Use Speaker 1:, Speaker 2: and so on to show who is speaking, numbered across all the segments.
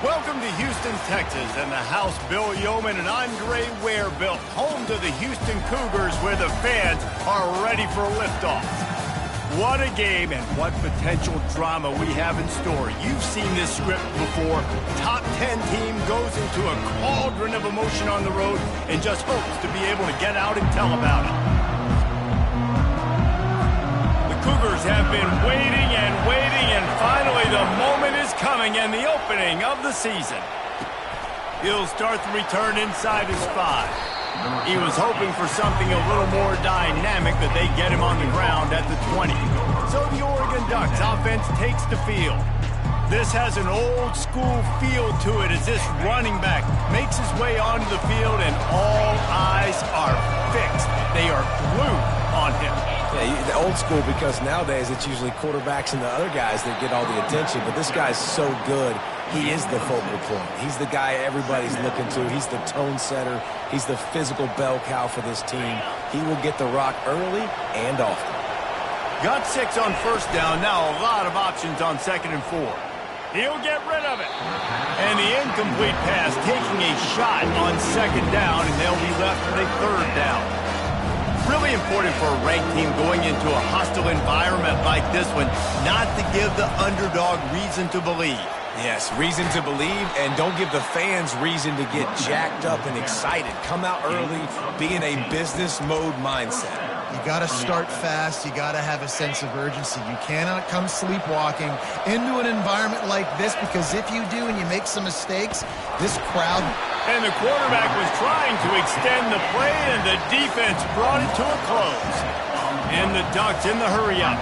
Speaker 1: Welcome to Houston, Texas, and the house Bill Yeoman and Andre Ware built, home to the Houston Cougars, where the fans are ready for liftoff. What a game and what potential drama we have in store. You've seen this script before. Top 10 team goes into a cauldron of emotion on the road and just hopes to be able to get out and tell about it. The Cougars have been waiting and finally the moment is coming and the opening of the season. He'll start the return inside his 5. He was hoping for something a little more dynamic, that they get him on the ground at the 20. So the Oregon Ducks offense takes the field. This has an old school feel to it as this running back makes his way onto the field and all eyes are fixed. They are glued on him.
Speaker 2: Yeah, the old school, because nowadays it's usually quarterbacks and the other guys that get all the attention, but this guy's so good. He is the focal point. He's the guy everybody's looking to. He's the tone setter. He's the physical bell cow for this team. He will get the rock early and often.
Speaker 1: Got 6 on first down. Now a lot of options on 2nd and 4. He'll get rid of it. And the incomplete pass taking a shot on 2nd down, and they'll be left with a 3rd down. Really important for a ranked team going into a hostile environment like this one not to give the underdog reason to believe.
Speaker 2: Yes, reason to believe, and don't give the fans reason to get jacked up and excited. Come out early, be in a business mode mindset.
Speaker 3: You got to start fast. You got to have a sense of urgency. You cannot come sleepwalking into an environment like this, because if you do and you make some mistakes, this crowd...
Speaker 1: And the quarterback was trying to extend the play, and the defense brought it to a close. And the Ducks in the hurry-up.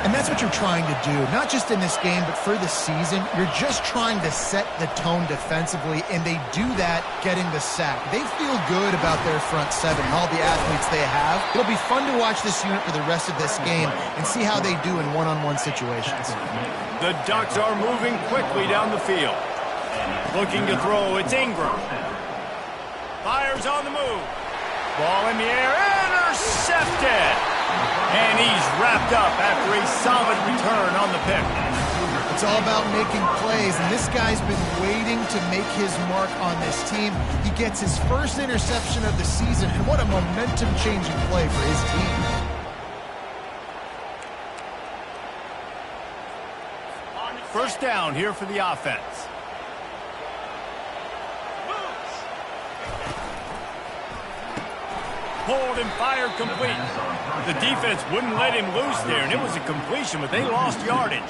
Speaker 3: And that's what you're trying to do, not just in this game, but for the season. You're just trying to set the tone defensively, and they do that getting the sack. They feel good about their front 7 and all the athletes they have. It'll be fun to watch this unit for the rest of this game and see how they do in one-on-one situations.
Speaker 1: The Ducks are moving quickly down the field. Looking to throw, it's Ingram. Fires on the move. Ball in the air, intercepted. And he's wrapped up after a solid return on the pick.
Speaker 3: It's all about making plays, and this guy's been waiting to make his mark on this team. He gets his first interception of the season, and what a momentum-changing play for his team.
Speaker 1: First down here for the offense. Pulled and fired complete. The defense wouldn't let him loose there, and it was a completion, but they lost yardage.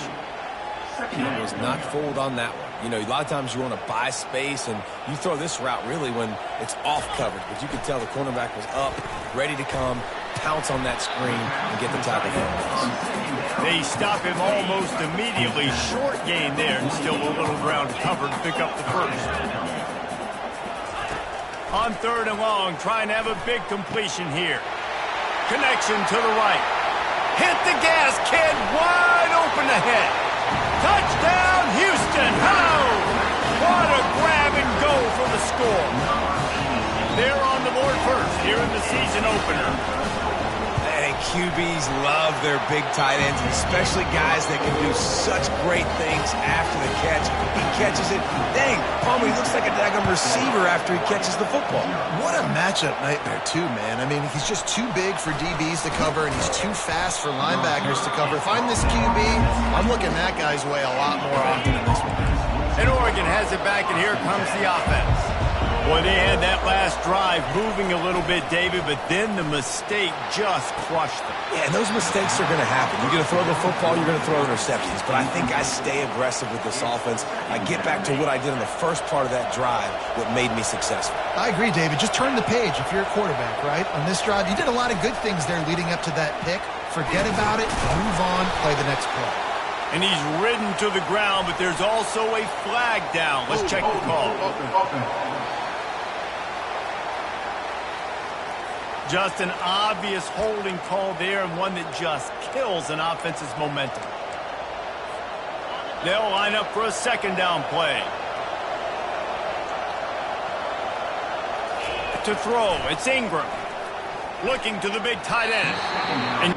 Speaker 2: He was not fooled on that one. You know, a lot of times you want to buy space, and you throw this route really when it's off coverage. But you could tell the cornerback was up, ready to come, pounce on that screen, and get the tackle for him.
Speaker 1: They stop him almost immediately. Short gain there, and still a little ground covered to pick up the first. On 3rd and long, trying to have a big completion here. Connection to the right. Hit the gas, kid, wide open ahead. Touchdown, Houston! Hello! What a grab and go for the score. They're on the board first here in the season opener.
Speaker 2: And QBs love their big tight ends, especially guys that can do such great things after the catch. He catches it. Dang, Palmer, he looks like a daggum receiver after he catches the football.
Speaker 3: What a matchup nightmare, too, man. I mean, he's just too big for DBs to cover, and he's too fast for linebackers to cover. If I'm this QB, I'm looking that guy's way a lot more often in this one.
Speaker 1: And Oregon has it back, and here comes the offense. Boy, they had that last drive moving a little bit, David, but then the mistake just crushed them.
Speaker 2: Yeah, and those mistakes are going to happen. You're going to throw the football, you're going to throw interceptions. But I think I stay aggressive with this offense. I get back to what I did in the first part of that drive, what made me successful.
Speaker 3: I agree, David. Just turn the page if you're a quarterback, right? On this drive, you did a lot of good things there leading up to that pick. Forget about it, move on, play the next play.
Speaker 1: And he's ridden to the ground, but there's also a flag down. Let's check the call. Just an obvious holding call there, and one that just kills an offense's momentum. They'll line up for a 2nd down play. To throw, it's Ingram. Looking to the big tight end. And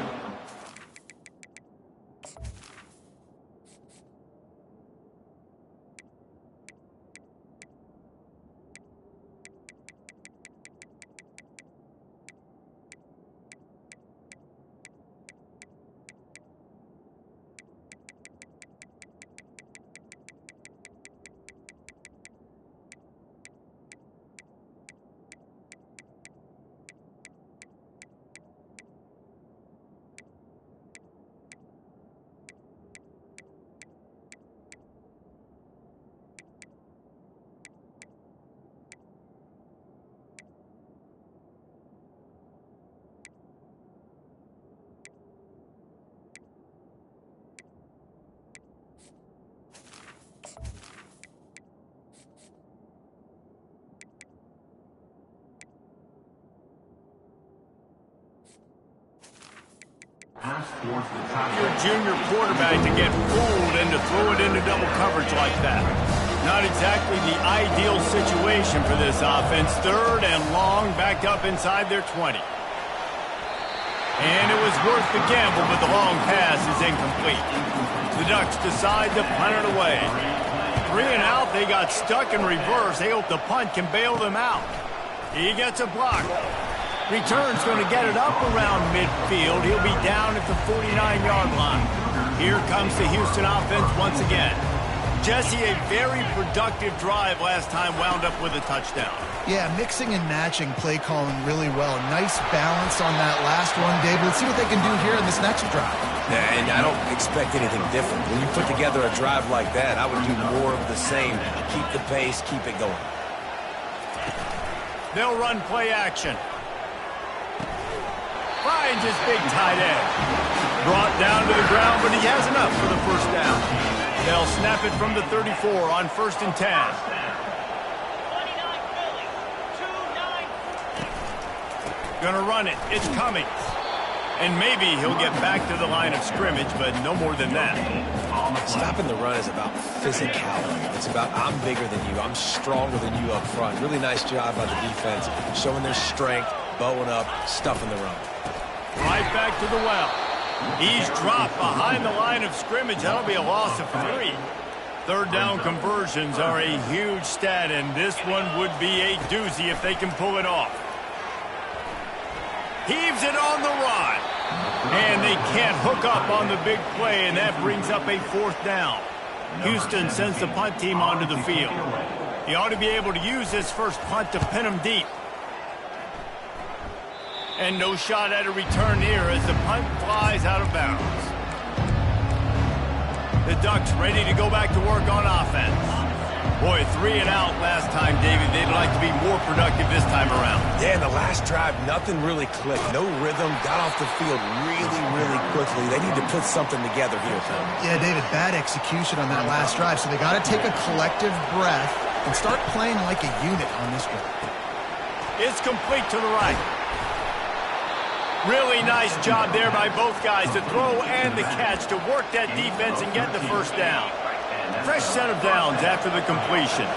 Speaker 1: Your junior quarterback to get fooled and to throw it into double coverage like that. Not exactly the ideal situation for this offense. 3rd and long, backed up inside their 20. And it was worth the gamble, but the long pass is incomplete. The Ducks decide to punt it away. 3 and out, they got stuck in reverse. They hope the punt can bail them out. He gets a block. Return's going to get it up around midfield. He'll be down at the 49-yard line. Here comes the Houston offense once again. Jesse, a very productive drive last time, wound up with a touchdown.
Speaker 3: Yeah, mixing and matching play calling really well. Nice balance on that last one, Dave. Let's see what they can do here in this next drive.
Speaker 2: Yeah, and I don't expect anything different. When you put together a drive like that, I would do more of the same. Keep the pace, keep it going.
Speaker 1: They'll run play action. Finds his big tight end. Brought down to the ground, but he has enough for the first down. They'll snap it from the 34 on 1st and 10. Gonna run it. It's Cummings. And maybe he'll get back to the line of scrimmage, but no more than that.
Speaker 2: Stopping the run is about physicality. It's about I'm bigger than you. I'm stronger than you up front. Really nice job by the defense, showing their strength, bowing up, stuffing the run.
Speaker 1: Right back to the well. He's dropped behind the line of scrimmage. That'll be a loss of 3. 3rd down conversions are a huge stat, and this one would be a doozy if they can pull it off. Heaves it on the run. And they can't hook up on the big play, and that brings up a 4th down. Houston sends the punt team onto the field. He ought to be able to use this first punt to pin him deep. And no shot at a return here as the punt flies out of bounds. The Ducks ready to go back to work on offense. Boy, 3 and out last time, David. They'd like to be more productive this time around.
Speaker 2: Yeah, in the last drive, nothing really clicked. No rhythm. Got off the field really, really quickly. They need to put something together here, Phil.
Speaker 3: Yeah, David, bad execution on that last drive, so they got to take a collective breath and start playing like a unit on this one.
Speaker 1: It's complete to the right. Really nice job there by both guys, the throw and the catch, to work that defense and get the first down. Fresh set of downs after the completion.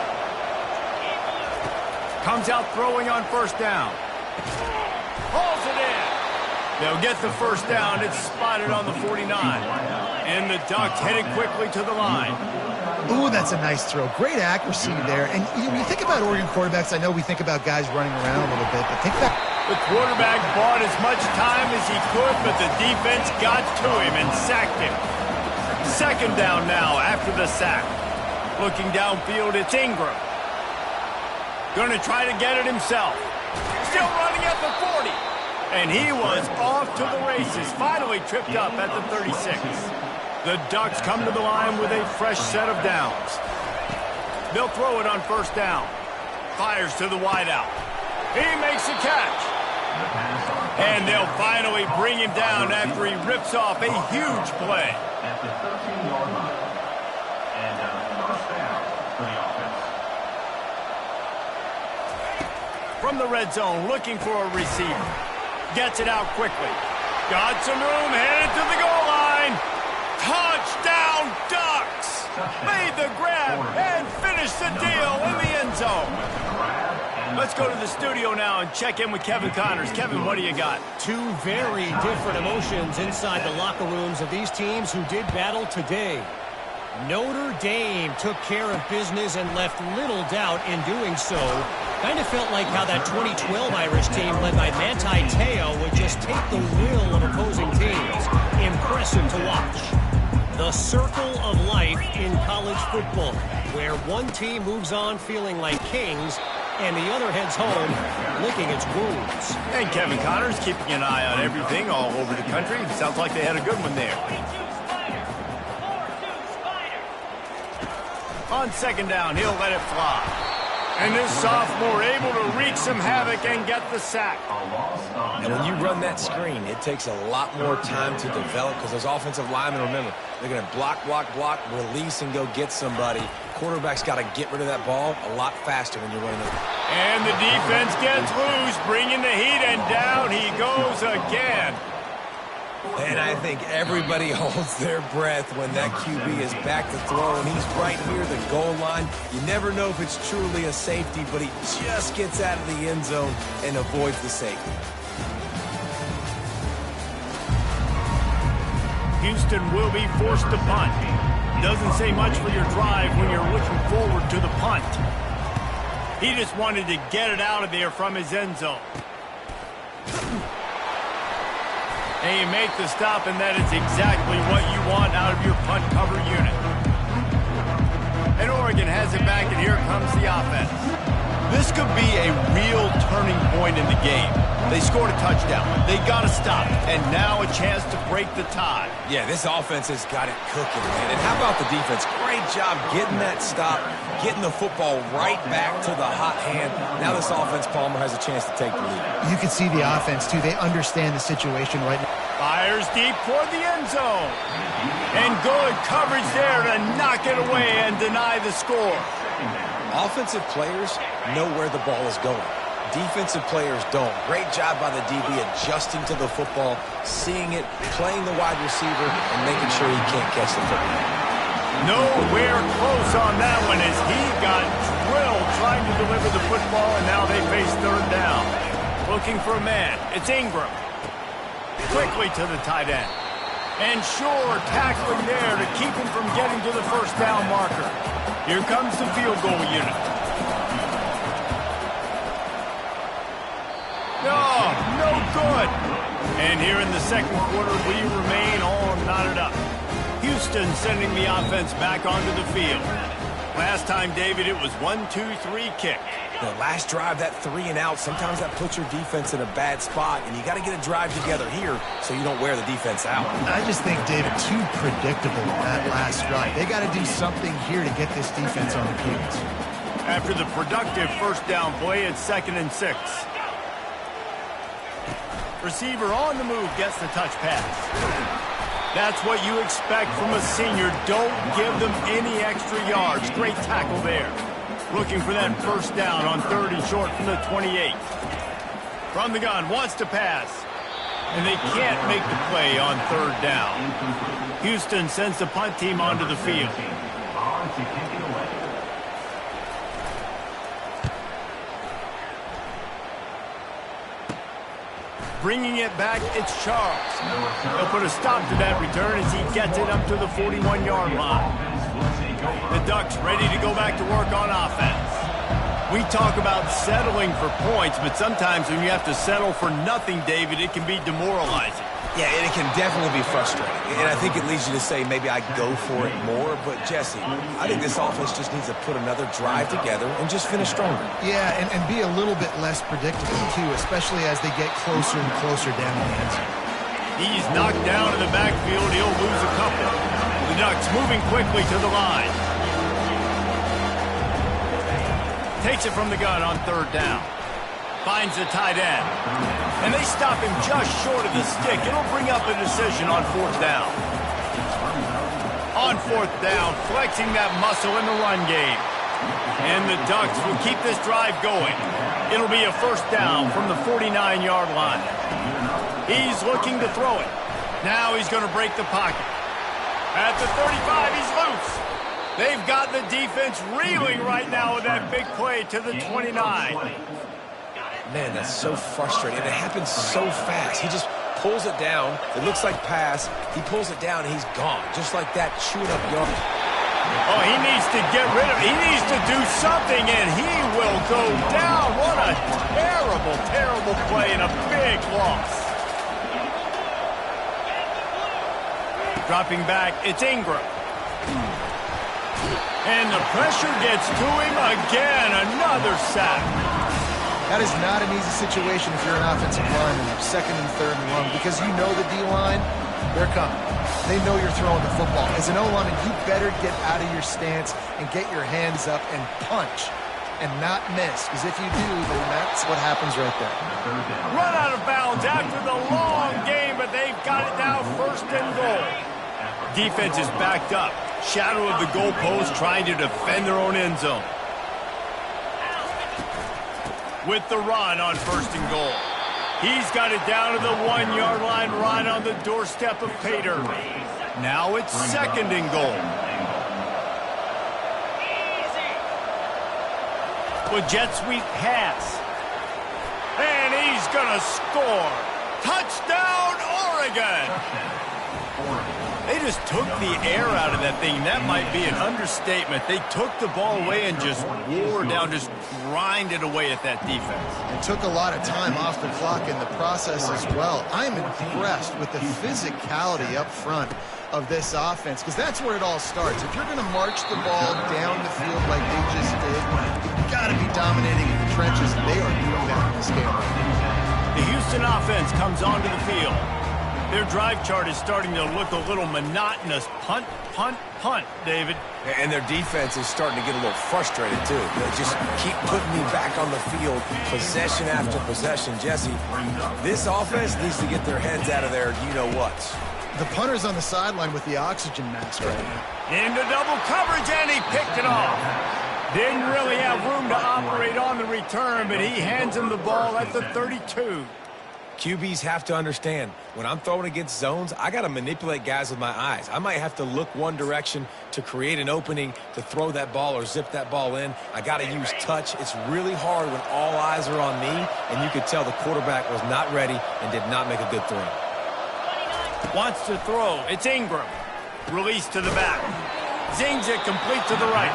Speaker 1: Comes out throwing on 1st down. Hauls it in. They'll get the first down. It's spotted on the 49. And the Ducks headed quickly to the line.
Speaker 3: Ooh, that's a nice throw. Great accuracy there. And when you think about Oregon quarterbacks, I know we think about guys running around a little bit, but think about...
Speaker 1: The quarterback bought as much time as he could, but the defense got to him and sacked him. 2nd down now after the sack. Looking downfield, it's Ingram. Going to try to get it himself. Still running at the 40. And he was off to the races. Finally tripped up at the 36. The Ducks come to the line with a fresh set of downs. They'll throw it on 1st down. Fires to the wideout. He makes a catch. And they'll finally bring him down after he rips off a huge play.
Speaker 4: At the 13-yard line. And first down for the offense.
Speaker 1: From the red zone, looking for a receiver. Gets it out quickly. Got some room, headed to the goal line. Touchdown, Ducks! Made the grab and finished the deal in the end zone. Let's go to the studio now and check in with Kevin Connors. Kevin, what do you got?
Speaker 5: 2 very different emotions inside the locker rooms of these teams who did battle today. Notre Dame took care of business and left little doubt in doing so. Kind of felt like how that 2012 Irish team led by Manti Te'o would just take the will of opposing teams. Impressive to watch. The circle of life in college football, where one team moves on feeling like kings and the other heads home licking its wounds.
Speaker 1: And Kevin Connors keeping an eye on everything all over the country. Sounds like they had a good one there. On 2nd down, he'll let it fly. And this sophomore able to wreak some havoc and get the sack.
Speaker 2: And when you run that screen, it takes a lot more time to develop because those offensive linemen, remember, they're going to block, release, and go get somebody. Quarterback's got to get rid of that ball a lot faster when you're running it.
Speaker 1: And the defense gets loose, bringing the heat, and down he goes again.
Speaker 2: And I think everybody holds their breath when that QB is back to throw, and he's right here, the goal line. You never know if it's truly a safety, but he just gets out of the end zone and avoids the safety.
Speaker 1: Houston will be forced to punt. Doesn't say much for your drive when you're looking forward to the punt. He just wanted to get it out of there from his end zone. And you make the stop, and that is exactly what you want out of your punt cover unit. And Oregon has it back, and here comes the offense. This could be a real turning point in the game. They scored a touchdown. They got to stop, and now a chance to break the tie.
Speaker 2: Yeah, this offense has got it cooking, man. And how about the defense? Great job getting that stop, getting the football right back to the hot hand. Now this offense, Palmer, has a chance to take the lead.
Speaker 3: You can see the offense, too. They understand the situation right now.
Speaker 1: Fires deep toward the end zone. And good coverage there to knock it away and deny the score.
Speaker 2: Offensive players know where the ball is going. Defensive players don't. Great job by the DB adjusting to the football, seeing it, playing the wide receiver, and making sure he can't catch the football.
Speaker 1: Nowhere close on that one as he got drilled trying to deliver the football, and now they face third down. Looking for a man. It's Ingram. Quickly to the tight end. And sure, tackling there to keep him from getting to the first down marker. Here comes the field goal unit. No good. And here in the second quarter, we remain all knotted up. Houston sending the offense back onto the field. Last time, David, it was 1-2-3 kick.
Speaker 2: The last drive, that 3 and out, sometimes that puts your defense in a bad spot, and you got to get a drive together here so you don't wear the defense out.
Speaker 3: I just think, David, too predictable that last drive. They got to do something here to get this defense on the heels.
Speaker 1: After the productive first down play, it's 2nd and 6. Receiver on the move gets the touch pass. That's what you expect from a senior. Don't give them any extra yards. Great tackle there. Looking for that first down on 3rd and short from the 28. From the gun, wants to pass. And they can't make the play on 3rd down. Houston sends the punt team onto the field. Bringing it back, it's Charles. He'll put a stop to that return as he gets it up to the 41-yard line. The Ducks ready to go back to work on offense. We talk about settling for points, but sometimes when you have to settle for nothing, David, it can be demoralizing.
Speaker 2: Yeah, and it can definitely be frustrating. And I think it leads you to say maybe I go for it more. But, Jesse, I think this offense just needs to put another drive together and just finish stronger.
Speaker 3: Yeah, and be a little bit less predictable, too, especially as they get closer and closer down the end zone.
Speaker 1: He's knocked down in the backfield. He'll lose a couple. The Ducks moving quickly to the line. Takes it from the gun on 3rd down. Finds the tight end. And they stop him just short of the stick. It'll bring up a decision on 4th down. On 4th down, flexing that muscle in the run game. And the Ducks will keep this drive going. It'll be a first down from the 49-yard line. He's looking to throw it. Now he's going to break the pocket. At the 35, he's loose. They've got the defense reeling right now with that big play to the 29.
Speaker 2: Man, that's so frustrating. It happens so fast. He just pulls it down. It looks like pass. He pulls it down, and he's gone. Just like that, chewing up yards.
Speaker 1: Oh, he needs to get rid of it. He needs to do something, and he will go down. What a terrible, terrible play and a big loss. Dropping back, it's Ingram. And the pressure gets to him again. Another sack.
Speaker 3: That is not an easy situation if you're an offensive lineman, 2nd and 3rd and long, because you know the D-line, they're coming. They know you're throwing the football. As an O-lineman, you better get out of your stance and get your hands up and punch and not miss, because if you do, then that's what happens right there.
Speaker 1: Run out of bounds after the long game, but they've got it now 1st and goal. Defense is backed up. Shadow of the goalpost trying to defend their own end zone. With the run on 1st and goal. He's got it down to the 1-yard line right on the doorstep of Pater. Now it's 2nd and goal. With jet sweep pass. And he's going to score. Touchdown, Oregon! They just took the air out of that thing. That might be an understatement. They took the ball away and just wore down, just grinded away at that defense.
Speaker 3: It took a lot of time off the clock in the process as well. I'm impressed with the physicality up front of this offense, because that's where it all starts. If you're going to march the ball down the field like they just did, you've got to be dominating in the trenches, and they are doing that in this game right now.
Speaker 1: The Houston offense comes onto the field. Their drive chart is starting to look a little monotonous. Punt, punt, punt, David.
Speaker 2: And their defense is starting to get a little frustrated, too. They just keep putting me back on the field, possession after possession. Jesse, this offense needs to get their heads out of their you-know-whats.
Speaker 3: The punter's on the sideline with the oxygen mask right now.
Speaker 1: Into double coverage, and he picked it off. Didn't really have room to operate on the return, but he hands him the ball at the 32.
Speaker 2: QBs have to understand, when I'm throwing against zones, I got to manipulate guys with my eyes. I might have to look one direction to create an opening to throw that ball or zip that ball in. I got to use touch. It's really hard when all eyes are on me, and you could tell the quarterback was not ready and did not make a good throw.
Speaker 1: Wants to throw. It's Ingram. Release to the back. Zings it complete to the right.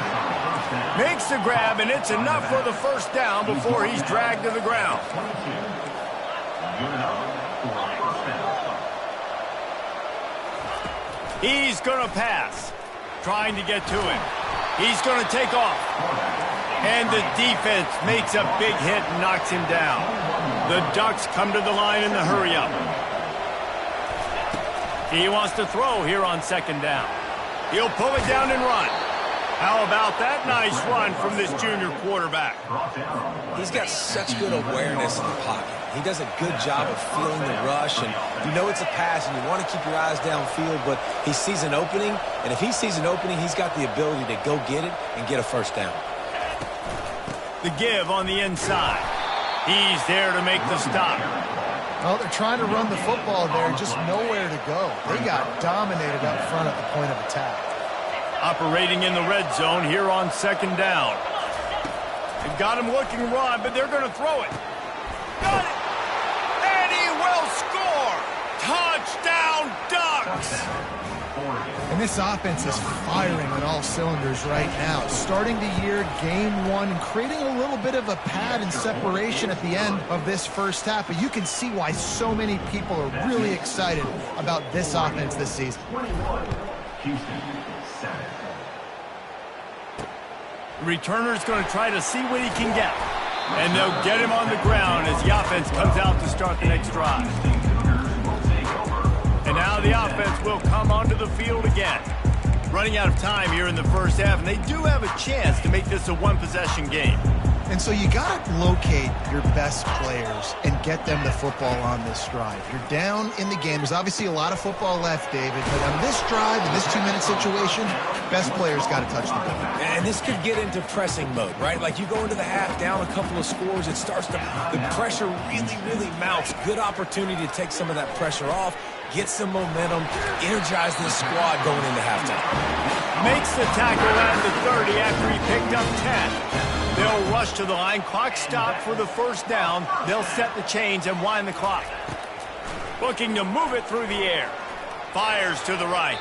Speaker 1: Makes the grab, and it's enough for the first down before he's dragged to the ground. He's going to pass. Trying to get to him. He's going to take off. And the defense makes a big hit and knocks him down. The Ducks come to the line in the hurry-up. He wants to throw here on 2nd down. He'll pull it down and run. How about that nice run from this junior quarterback?
Speaker 2: He's got such good awareness in the pocket. He does a good job of feeling the rush, and you know it's a pass, and you want to keep your eyes downfield, but he sees an opening, and if he sees an opening, he's got the ability to go get it and get a first down.
Speaker 1: The give on the inside. He's there to make the stop.
Speaker 3: Well, they're trying to run the football there, just nowhere to go. They got dominated up front at the point of attack.
Speaker 1: Operating in the red zone here on 2nd down. They've got him looking run, but they're going to throw it. Got it! And he will score! Touchdown, Ducks!
Speaker 3: And this offense is firing on all cylinders right now. Starting the year, game 1, and creating a little bit of a pad and separation at the end of this first half. But you can see why so many people are really excited about this offense this season.
Speaker 1: The returner's going to try to see what he can get. And they'll get him on the ground as the offense comes out to start the next drive. And now the offense will come onto the field again. Running out of time here in the first half, and they do have a chance to make this a one-possession game.
Speaker 3: And so you got to locate your best players and get them the football on this drive. You're down in the game. There's obviously a lot of football left, David, but on this drive, in this 2-minute situation, best players got to touch the ball.
Speaker 2: And this could get into pressing mode, right? Like you go into the half down a couple of scores, it starts to, the pressure really mounts. Good opportunity to take some of that pressure off, get some momentum, energize this squad going into halftime.
Speaker 1: Makes the tackle at the 30 after he picked up 10. They'll rush to the line. Clock stopped for the first down. They'll set the chains and wind the clock. Looking to move it through the air. Fires to the right.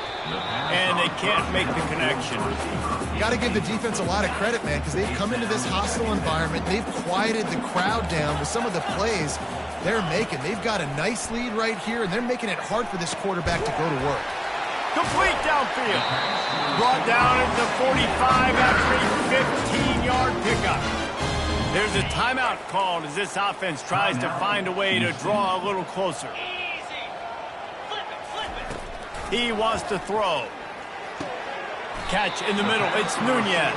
Speaker 1: And they can't make the connection.
Speaker 3: You got to give the defense a lot of credit, man, because they've come into this hostile environment. They've quieted the crowd down with some of the plays they're making. They've got a nice lead right here, and they're making it hard for this quarterback to go to work.
Speaker 1: Complete downfield. Brought down at the 45 after a 15-yard pickup. There's a timeout called as this offense tries to find a way to draw a little closer. He wants to throw. Catch in the middle. It's Nunez.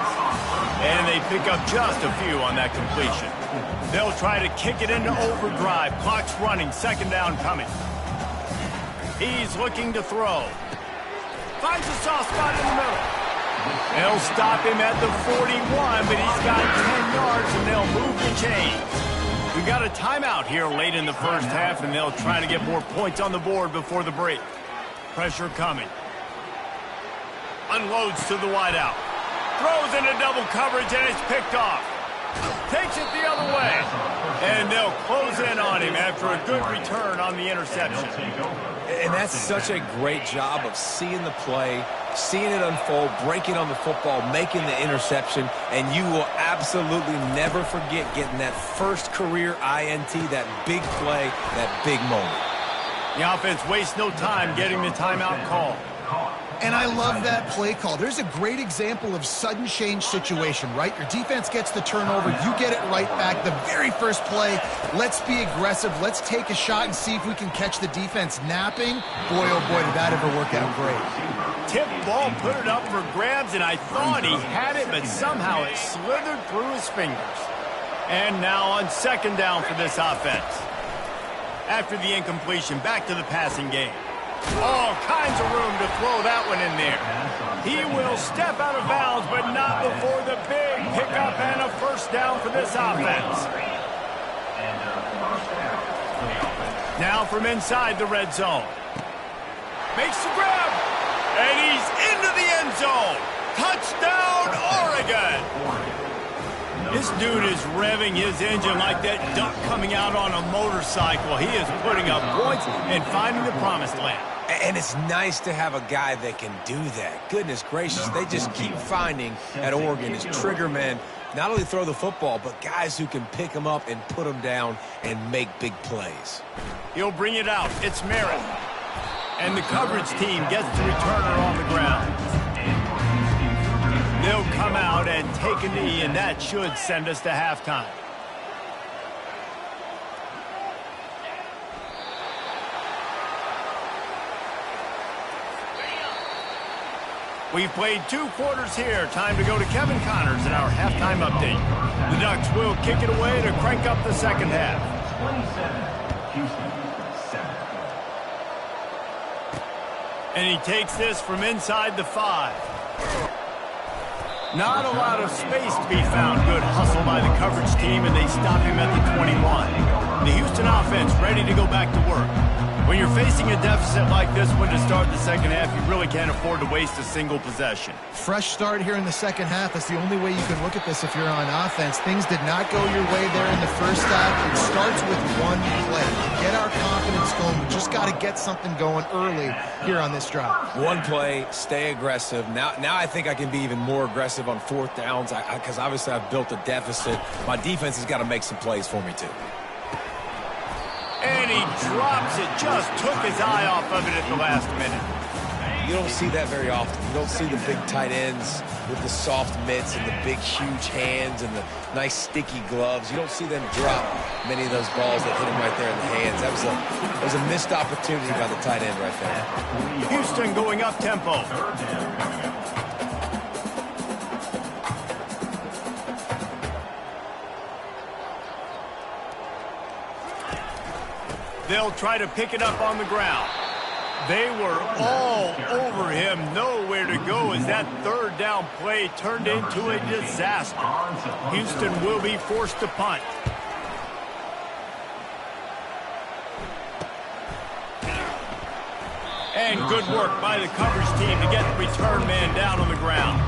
Speaker 1: And they pick up just a few on that completion. They'll try to kick it into overdrive. Clock's running. 2nd down coming. He's looking to throw. Finds a soft spot in the middle. They'll stop him at the 41, but he's got 10 yards, and they'll move the chains. We got a timeout here late in the first half, and they'll try to get more points on the board before the break. Pressure coming. Unloads to the wideout. Throws into double coverage, and it's picked off. Takes it the other way. And they'll close in on him after a good return on the interception.
Speaker 2: And that's such a great job of seeing the play, seeing it unfold, breaking on the football, making the interception, and you will absolutely never forget getting that first career INT, that big play, that big moment.
Speaker 1: The offense wastes no time getting the timeout call.
Speaker 3: And I love that play call. There's a great example of sudden change situation, right? Your defense gets the turnover. You get it right back. The very first play, let's be aggressive. Let's take a shot and see if we can catch the defense napping. Boy, oh boy, did that ever work out great.
Speaker 1: Tip ball, put it up for grabs, and I thought he had it, but somehow it slithered through his fingers. And now on second down for this offense. After the incompletion, back to the passing game. All kinds of room to throw that one in there. He will step out of bounds, but not before the big pickup and a first down for this offense. Now from inside the red zone. Makes the grab, and he's into the end zone. Touchdown, Oregon. This dude is revving his engine like that duck coming out on a motorcycle. He is putting up points and finding the promised land.
Speaker 2: And it's nice to have a guy that can do that. Goodness gracious, they just keep finding at Oregon is trigger men, not only throw the football, but guys who can pick them up and put them down and make big plays.
Speaker 1: He'll bring it out. It's Merritt. And the coverage team gets the returner on the ground. They'll come out and take a knee, and that should send us to halftime. We've played 2 quarters here. Time to go to Kevin Connors in our halftime update. The Ducks will kick it away to crank up the second half.
Speaker 4: 27, Houston, 7.
Speaker 1: And he takes this from inside the 5. Not a lot of space to be found. Good hustle by the coverage team, and they stop him at the 21. The Houston offense ready to go back to work. When you're facing a deficit like this one to start the second half, you really can't afford to waste a single possession.
Speaker 3: Fresh start here in the second half. That's the only way you can look at this if you're on offense. Things did not go your way there in the first half. It starts with one play. Get our confidence going. We just got to get something going early here on this drive.
Speaker 2: One play, stay aggressive. Now I think I can be even more aggressive on fourth downs because obviously I've built a deficit. My defense has got to make some plays for me too.
Speaker 1: And he drops it. Just took his eye off of it at the last minute.
Speaker 2: You don't see that very often. You don't see the big tight ends with the soft mitts and the big, huge hands and the nice, sticky gloves. You don't see them drop many of those balls that hit him right there in the hands. That was a missed opportunity by the tight end right there.
Speaker 1: Houston going up tempo. They'll try to pick it up on the ground. They were all over him. Nowhere to go as that third down play turned into a disaster. Houston will be forced to punt. And good work by the coverage team to get the return man down on the ground.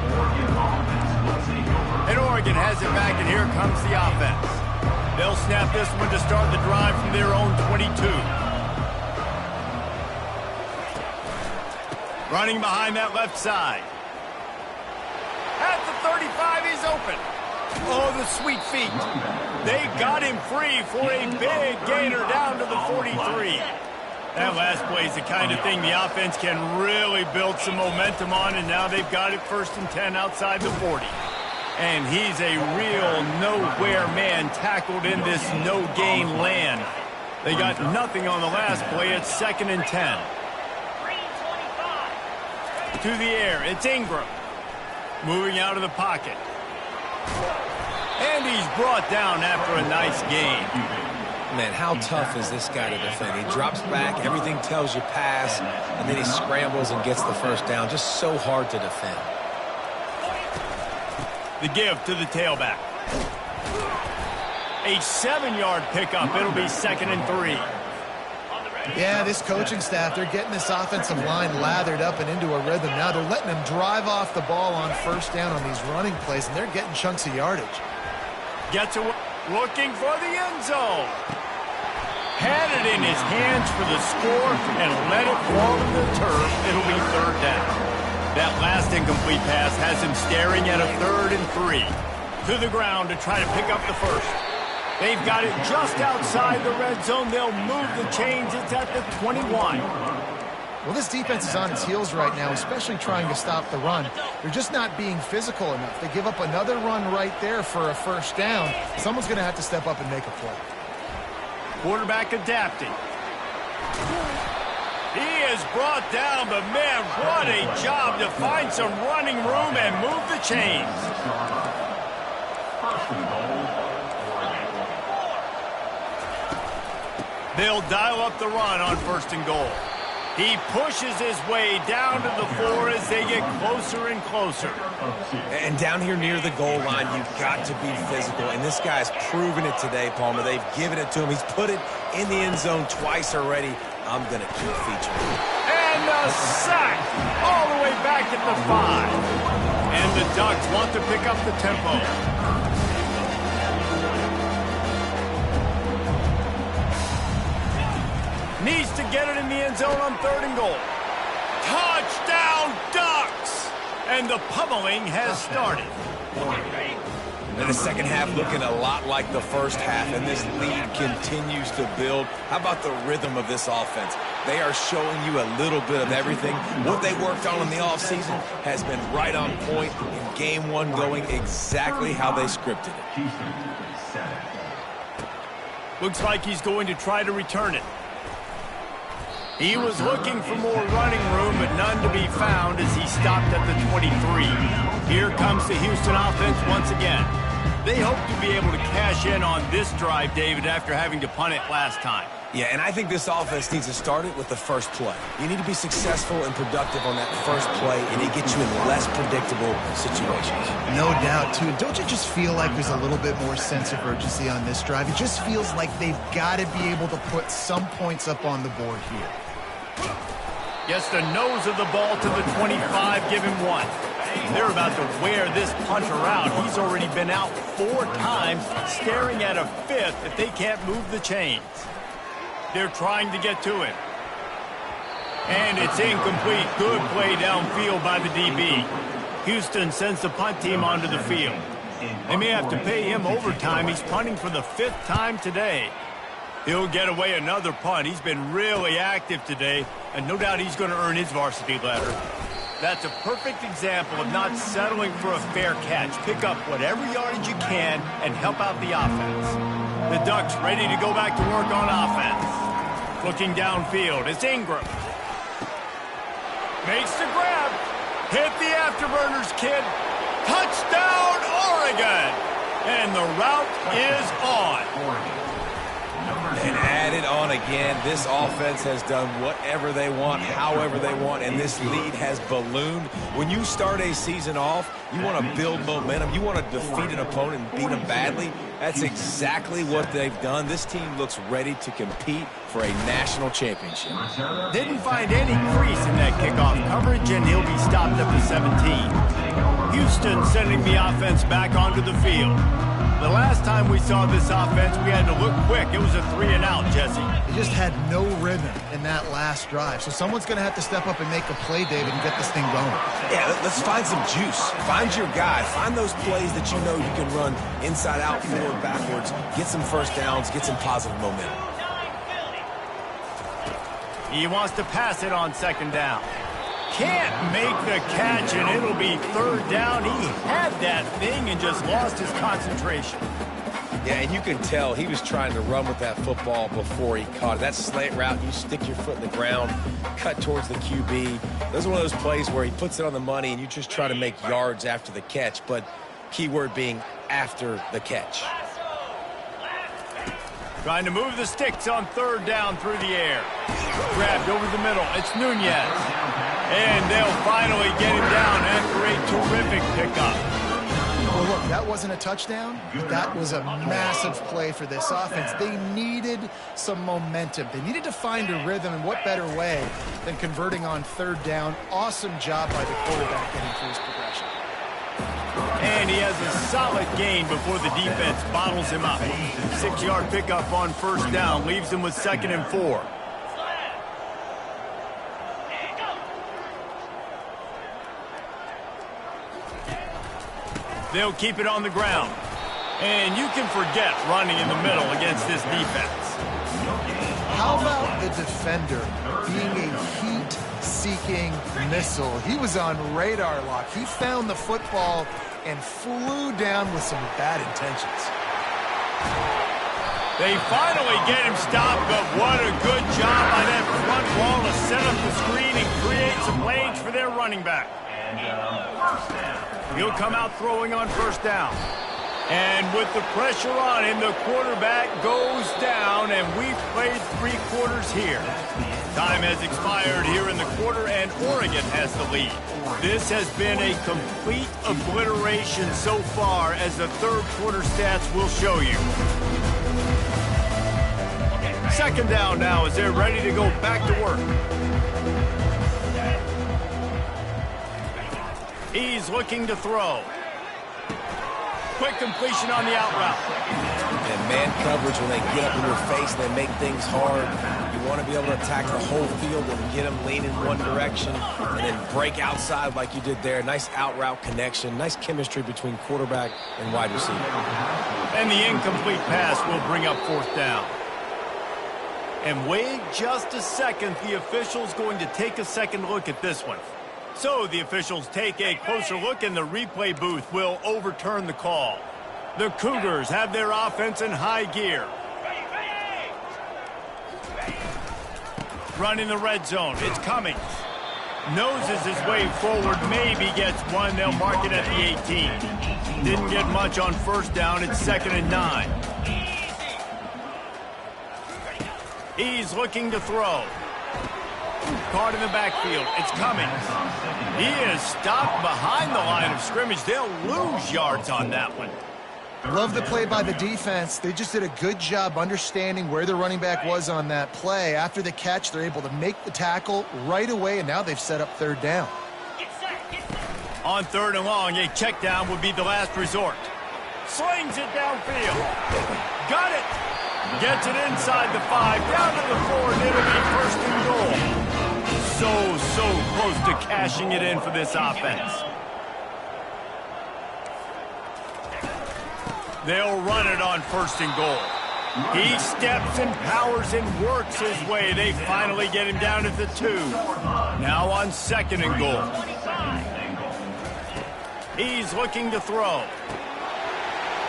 Speaker 1: And Oregon has it back, and here comes the offense. They'll snap this one to start the drive from their own 22. Running behind that left side. At the 35, he's open. Oh, the sweet feet. They got him free for a big gainer down to the 43. That last play is the kind of thing the offense can really build some momentum on, and now they've got it 1st and 10 outside the 40. And he's a real nowhere man tackled in this no-gain land. They got nothing on the last play. It's 2nd and 10. To the air, it's Ingram. Moving out of the pocket. And he's brought down after a nice game.
Speaker 2: Man, how tough is this guy to defend? He drops back, everything tells you pass, and then he scrambles and gets the first down. Just so hard to defend.
Speaker 1: The give to the tailback. A 7-yard pickup. It'll be 2nd and 3.
Speaker 3: Yeah, this coaching staff, they're getting this offensive line lathered up and into a rhythm. Now they're letting them drive off the ball on first down on these running plays, and they're getting chunks of yardage.
Speaker 1: Gets away, looking for the end zone. Had it in his hands for the score and let it fall to the turf. It'll be 3rd down. That last incomplete pass has him staring at a 3rd and 3. To the ground to try to pick up the first. They've got it just outside the red zone. They'll move the chains. It's at the 21.
Speaker 3: Well, this defense is on its heels right now, especially trying to stop the run. They're just not being physical enough. They give up another run right there for a first down. Someone's going to have to step up and make a play.
Speaker 1: Quarterback adapting. He is brought down, but man, what a job to find some running room and move the chains. They'll dial up the run on 1st and goal. He pushes his way down to the 4 as they get closer and closer.
Speaker 2: And down here near the goal line, you've got to be physical. And this guy's proven it today, Palmer. They've given it to him. He's put it in the end zone twice already. I'm going to keep featuring.
Speaker 1: And a sack all the way back at the 5. And the Ducks want to pick up the tempo. Needs to get it in the end zone on 3rd and goal. Touchdown, Ducks! And the pummeling has started.
Speaker 2: And the second half looking a lot like the first half, and this lead continues to build. How about the rhythm of this offense? They are showing you a little bit of everything. What they worked on in the offseason has been right on point in game 1, going exactly how they scripted it.
Speaker 1: Looks like he's going to try to return it. He was looking for more running room, but none to be found as he stopped at the 23. Here comes the Houston offense once again. They hope to be able to cash in on this drive, David, after having to punt it last time.
Speaker 2: Yeah, and I think this offense needs to start it with the first play. You need to be successful and productive on that first play, and it gets you in less predictable situations.
Speaker 3: No doubt, too. Don't you just feel like there's a little bit more sense of urgency on this drive? It just feels like they've got to be able to put some points up on the board here.
Speaker 1: Gets the nose of the ball to the 25, give him 1. They're about to wear this punter out. He's already been out 4 times, staring at a 5th if they can't move the chains. They're trying to get to him. And it's incomplete. Good play downfield by the DB. Houston sends the punt team onto the field. They may have to pay him overtime. He's punting for the 5th time today. He'll get away another punt. He's been really active today, and no doubt he's going to earn his varsity letter. That's a perfect example of not settling for a fair catch. Pick up whatever yardage you can and help out the offense. The Ducks ready to go back to work on offense. Looking downfield, it's Ingram. Makes the grab. Hit the afterburners, kid. Touchdown, Oregon! And the route is on.
Speaker 2: And add it on again. This offense has done whatever they want, however they want, and this lead has ballooned. When you start a season off, you want to build momentum. You want to defeat an opponent and beat them badly. That's exactly what they've done. This team looks ready to compete for a national championship.
Speaker 1: Didn't find any crease in that kickoff coverage, and he'll be stopped at the 17. Houston sending the offense back onto the field. The last time we saw this offense, we had to look quick. It was a 3-and-out, Jesse.
Speaker 3: They just had no rhythm in that last drive. So someone's going to have to step up and make a play, David, and get this thing going.
Speaker 2: Yeah, let's find some juice. Find your guy. Find those plays that you know you can run inside out, forward, backwards. Get some first downs. Get some positive momentum.
Speaker 1: He wants to pass it on 2nd down. Can't make the catch, and it'll be 3rd down. He had that thing and just lost his concentration.
Speaker 2: Yeah, and you can tell he was trying to run with that football before he caught it. That slant route, you stick your foot in the ground, cut towards the QB. Those are one of those plays where he puts it on the money and you just try to make yards after the catch, but key word being after the catch.
Speaker 1: Trying to move the sticks on 3rd down through the air. Grabbed over the middle. It's Nunez. And they'll finally get him down after a terrific pickup.
Speaker 3: Well, look, that wasn't a touchdown, but that was a massive play for this offense. They needed some momentum. They needed to find a rhythm, and what better way than converting on third down. Awesome job by the quarterback getting through his progression.
Speaker 1: And he has a solid gain before the defense bottles him up. 6-yard pickup on first down leaves him with 2nd and 4. They'll keep it on the ground. And you can forget running in the middle against this defense.
Speaker 3: How about the defender being a heat-seeking missile? He was on radar lock. He found the football and flew down with some bad intentions.
Speaker 1: They finally get him stopped, but what a good job by that front wall to set up the screen and create some lanes for their running back. He'll come out throwing on first down. And with the pressure on him, the quarterback goes down, and we've played 3 quarters here. Time has expired here in the quarter, and Oregon has the lead. This has been a complete obliteration so far, as the third quarter stats will show you. 2nd down now as they're ready to go back to work. He's looking to throw. Quick completion on the out route.
Speaker 2: And man coverage, when they get up in your face, they make things hard. You want to be able to attack the whole field and get them leaning one direction and then break outside like you did there. Nice out route connection. Nice chemistry between quarterback and wide receiver.
Speaker 1: And the incomplete pass will bring up 4th down. And wait just a second. The official's going to take a second look at this one. So the officials take a closer look, and the replay booth will overturn the call. The Cougars have their offense in high gear. Running the red zone. It's Cummings. Noses his way forward, maybe gets one. They'll mark it at the 18. Didn't get much on first down. It's 2nd and 9. He's looking to throw. Caught in the backfield. It's Cummings. He is stopped behind the line of scrimmage. They'll lose yards on that one.
Speaker 3: Love the play by the defense. They just did a good job understanding where the running back was on that play. After the catch, they're able to make the tackle right away, and now they've set up third down.
Speaker 1: On 3rd and long, a check down would be the last resort. Slings it downfield. Got it. Gets it inside the 5, down to the 4, and it'll be 1st and goal. So close to cashing it in for this offense. They'll run it on 1st and goal. He steps and powers and works his way. They finally get him down at the 2. Now on 2nd and goal. He's looking to throw.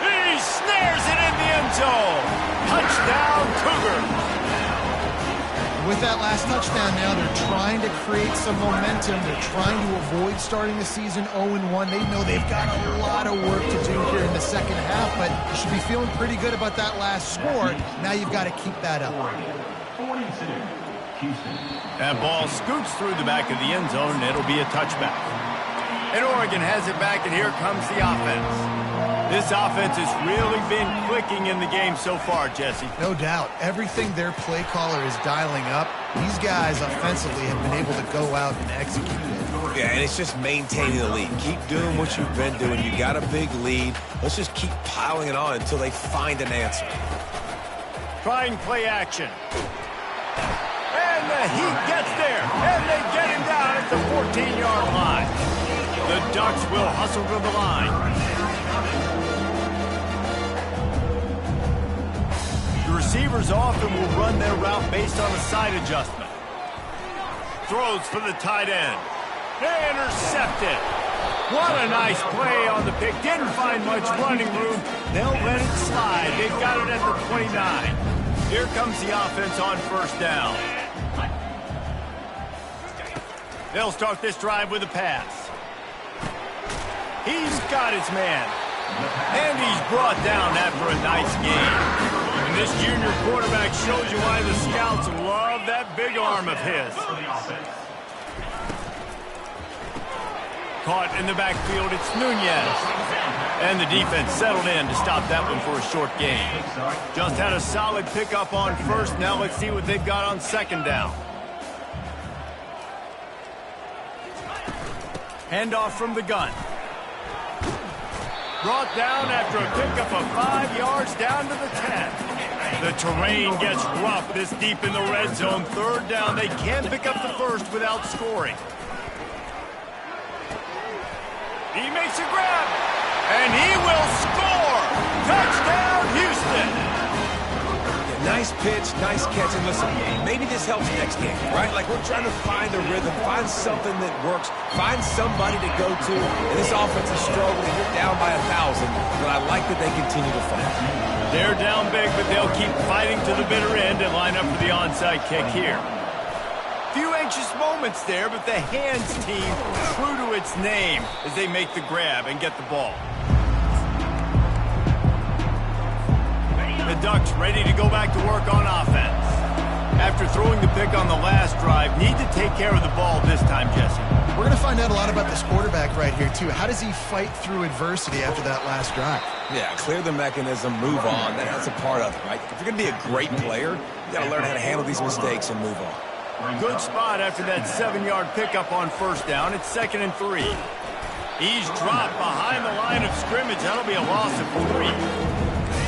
Speaker 1: He snares it in the end zone. Touchdown, Cougar.
Speaker 3: With that last touchdown now, they're trying to create some momentum. They're trying to avoid starting the season 0-1. They know they've got a lot of work to do here in the second half, but you should be feeling pretty good about that last score. Now you've got to keep that up.
Speaker 1: That ball scoots through the back of the end zone, and it'll be a touchback. And Oregon has it back, and here comes the offense. This offense has really been clicking in the game so far, Jesse.
Speaker 3: No doubt. Everything their play caller is dialing up, these guys offensively have been able to go out and execute it.
Speaker 2: Yeah, and it's just maintaining the lead. Keep doing what you've been doing. You got a big lead. Let's just keep piling it on until they find an answer.
Speaker 1: Trying play action. And the Heat gets there. And they get him down at the 14-yard line. The Ducks will hustle to the line. Receivers often will run their route based on a side adjustment. Throws for the tight end. Intercepted. What a nice play on the pick. Didn't find much running room. They'll let it slide. They've got it at the 29. Here comes the offense on first down. They'll start this drive with a pass. He's got his man. And he's brought down after a nice game. And this junior quarterback shows you why the scouts love that big arm of his. Caught in the backfield, it's Nunez. And the defense settled in to stop that one for a short gain. Just had a solid pickup on first. Now let's see what they've got on second down. Handoff from the gun. Brought down after a pickup of 5 yards down to the 10. The terrain gets rough this deep in the red zone. Third down, they can't pick up the first without scoring. He makes a grab, and he will score! Touchdown, Houston!
Speaker 2: Nice pitch, nice catch, and listen, maybe this helps next game, right? Like we're trying to find a rhythm, find something that works, find somebody to go to, and this offense is struggling. You're down by 1,000, but I like that they continue to fight.
Speaker 1: They're down big, but they'll keep fighting to the bitter end and line up for the onside kick here. Few anxious moments there, but the hands team true to its name as they make the grab and get the ball. The Ducks ready to go back to work on offense. After throwing the pick on the last drive, need to take care of the ball this time, Jesse.
Speaker 3: We're going to find out a lot about this quarterback right here, too. How does he fight through adversity after that last drive?
Speaker 2: Yeah, clear the mechanism, move on. That's a part of it, right? If you're going to be a great player, you got to learn how to handle these mistakes and move on.
Speaker 1: Good spot after that 7-yard pickup on first down. It's 2nd and 3. He's dropped behind the line of scrimmage. That'll be a loss of 3.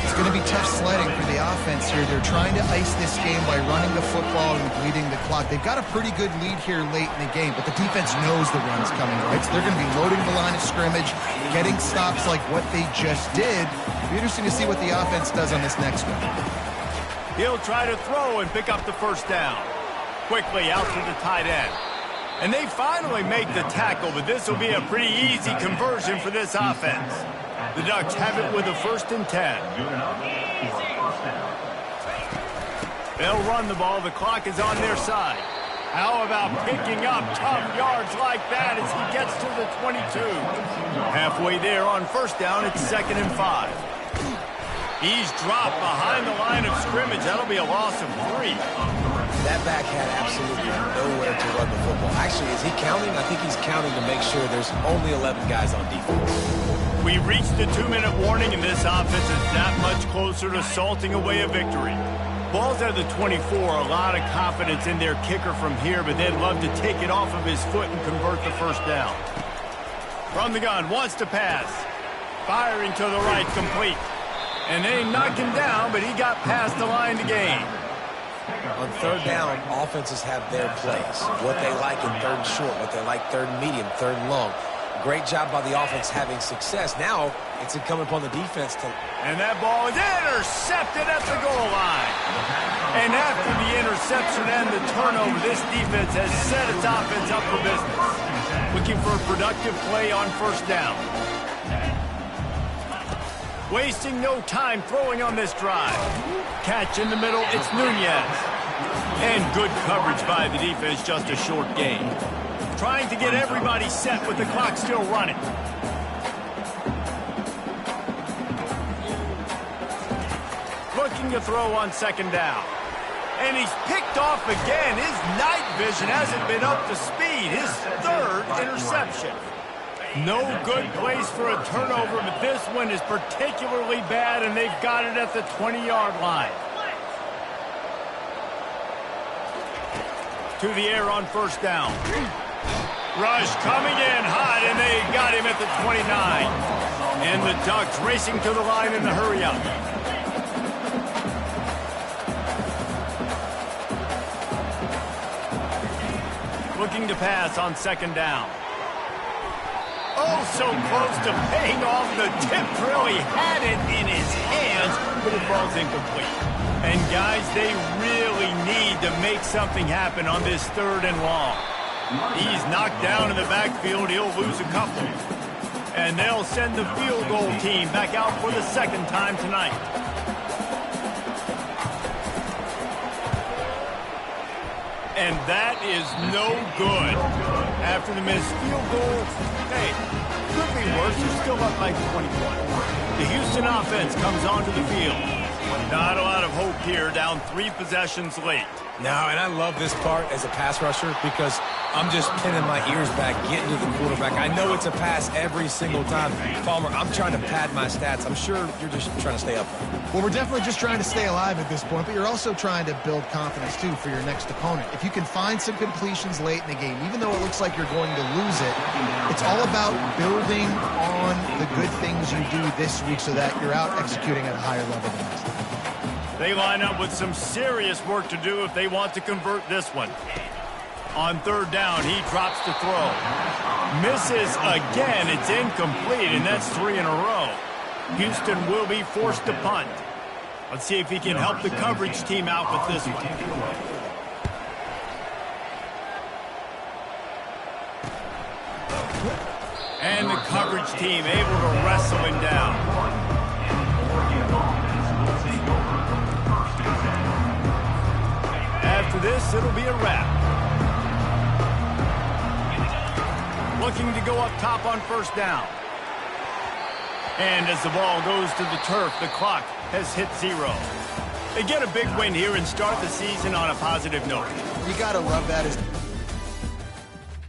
Speaker 3: It's going to be tough sledding for the offense here. They're trying to ice this game by running the football and bleeding the clock. They've got a pretty good lead here late in the game, but the defense knows the run's coming, right? So they're going to be loading the line of scrimmage, getting stops like what they just did. It'll be interesting to see what the offense does on this next one.
Speaker 1: He'll try to throw and pick up the first down. Quickly out to the tight end. And they finally make the tackle, but this will be a pretty easy conversion for this offense. The Ducks have it with a 1st and 10. They'll run the ball. The clock is on their side. How about picking up tough yards like that as he gets to the 22? Halfway there on first down, it's 2nd and 5. He's dropped behind the line of scrimmage. That'll be a loss of 3.
Speaker 2: That back had absolutely nowhere to run the football. Actually, is he counting? I think he's counting to make sure there's only 11 guys on defense.
Speaker 1: We reached the 2-minute warning, and this offense is that much closer to salting away a victory. Ball's at the 24. A lot of confidence in their kicker from here, but they'd love to take it off of his foot and convert the first down. From the gun, wants to pass. Firing to the right, complete. And they knocked him down, but he got past the line to gain.
Speaker 2: On third down, offenses have their plays. What they like in 3rd and short, what they like 3rd and medium, 3rd and long. Great job by the offense having success. Now it's incumbent upon the defense to...
Speaker 1: And that ball is intercepted at the goal line. And after the interception and the turnover, this defense has set its offense up for business. Looking for a productive play on first down. Wasting no time throwing on this drive. Catch in the middle, it's Nunez. And good coverage by the defense, just a short gain. Trying to get everybody set with the clock still running. Looking to throw on 2nd down. And he's picked off again. His night vision hasn't been up to speed. His 3rd interception. No good place for a turnover, but this one is particularly bad, and they've got it at the 20-yard line. To the air on first down. Rush coming in hot, and they got him at the 29. And the Ducks racing to the line in the hurry-up. Looking to pass on 2nd down. Oh, so close to paying off the tip drill. He had it in his hands, but it falls incomplete. And, guys, they really need to make something happen on this 3rd and long. He's knocked down in the backfield. He'll lose a couple. And they'll send the field goal team back out for the 2nd time tonight. And that is no good. After the missed field goal, hey, could be worse. They're still up by 21. The Houston offense comes onto the field. Not a lot of hope here, down 3 possessions late.
Speaker 2: No, and I love this part as a pass rusher because I'm just pinning my ears back, getting to the quarterback. I know it's a pass every single time. Palmer, I'm trying to pad my stats. I'm sure you're just trying to stay up there.
Speaker 3: Well, we're definitely just trying to stay alive at this point, but you're also trying to build confidence, too, for your next opponent. If you can find some completions late in the game, even though it looks like you're going to lose it, it's all about building on the good things you do this week so that you're out executing at a higher level than next.
Speaker 1: They line up with some serious work to do if they want to convert this one. On third down, he drops to throw. Misses again. It's incomplete, and that's 3 in a row. Houston will be forced to punt. Let's see if he can help the coverage team out with this one. And the coverage team able to wrestle him down. After this, it'll be a wrap. Looking to go up top on first down. And as the ball goes to the turf, the clock has hit 0. They get a big win here and start the season on a positive note.
Speaker 3: You got to love that.